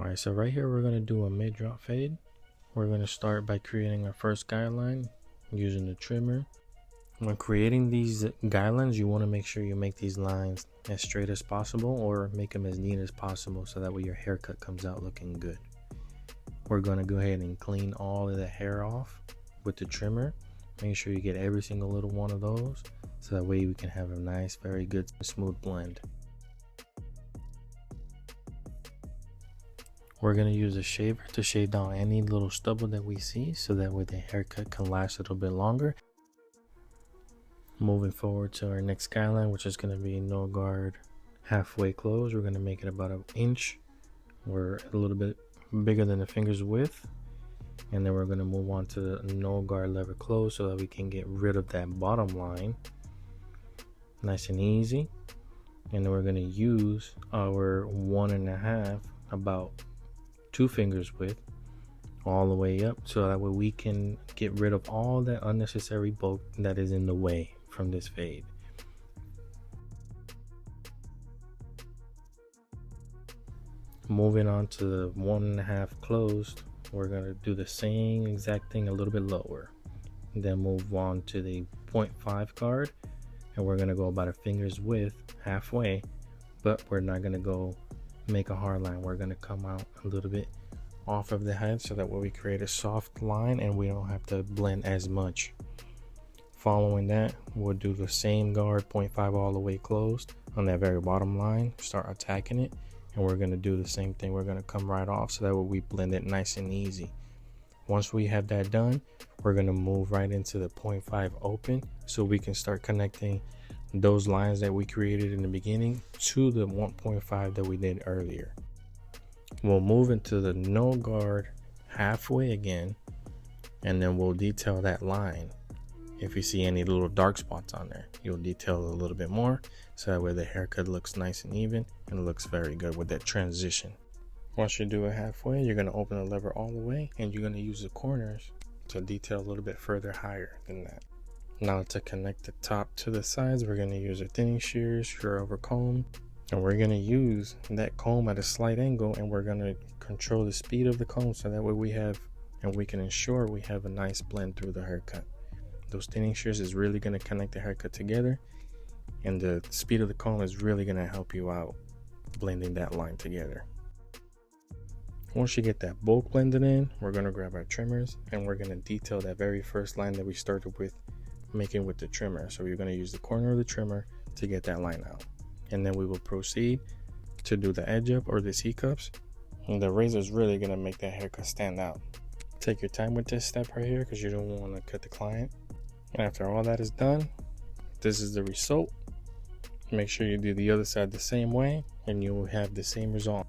Alright, so right here we're going to do a mid-drop fade. We're going to start by creating our first guideline using the trimmer. When creating these guidelines, you want to make sure you make these lines as straight as possible or make them as neat as possible so that way your haircut comes out looking good. We're going to go ahead and clean all of the hair off with the trimmer. Make sure you get every single little one of those so that way we can have a nice, very good, smooth blend. We're going to use a shaver to shave down any little stubble that we see so that way the haircut can last a little bit longer. Moving forward to our next guideline, which is going to be no guard halfway close. We're going to make it about an inch or a little bit bigger than the finger's width. And then we're going to move on to the no guard lever close so that we can get rid of that bottom line. Nice and easy. And then we're going to use our 1.5, about 2 fingers width, all the way up so that way we can get rid of all that unnecessary bulk that is in the way from this fade. Moving on to the 1.5 closed, we're going to do the same exact thing a little bit lower, and then move on to the 0.5 guard, and we're going to go about a finger's width halfway, but we're not going to go make a hard line. We're going to come out a little bit off of the head so that way we create a soft line and we don't have to blend as much. Following that, we'll do the same guard 0.5 all the way closed on that very bottom line, start attacking it, and we're going to do the same thing. We're going to come right off so that way we blend it nice and easy. Once we have that done, we're going to move right into the 0.5 open so we can start connecting those lines that we created in the beginning to the 1.5 that we did earlier. We'll move into the no guard halfway again, and then we'll detail that line. If you see any little dark spots on there, you'll detail a little bit more so that way the haircut looks nice and even and looks very good with that transition. Once you do it halfway, you're going to open the lever all the way and you're going to use the corners to detail a little bit further higher than that. Now to connect the top to the sides, we're going to use a thinning shears, shear over comb, and we're going to use that comb at a slight angle, and we're going to control the speed of the comb so that way we can ensure we have a nice blend through the haircut. Those thinning shears is really going to connect the haircut together, and the speed of the comb is really going to help you out blending that line together. Once you get that bulk blended in, we're going to grab our trimmers and we're going to detail that very first line that we started with making with the trimmer. So we're going to use the corner of the trimmer to get that line out, and then we will proceed to do the edge up or the C-cups, and the razor is really going to make that haircut stand out. Take your time with this step right here because you don't want to cut the client. And after all that is done, this is the result. Make sure you do the other side the same way and you will have the same result.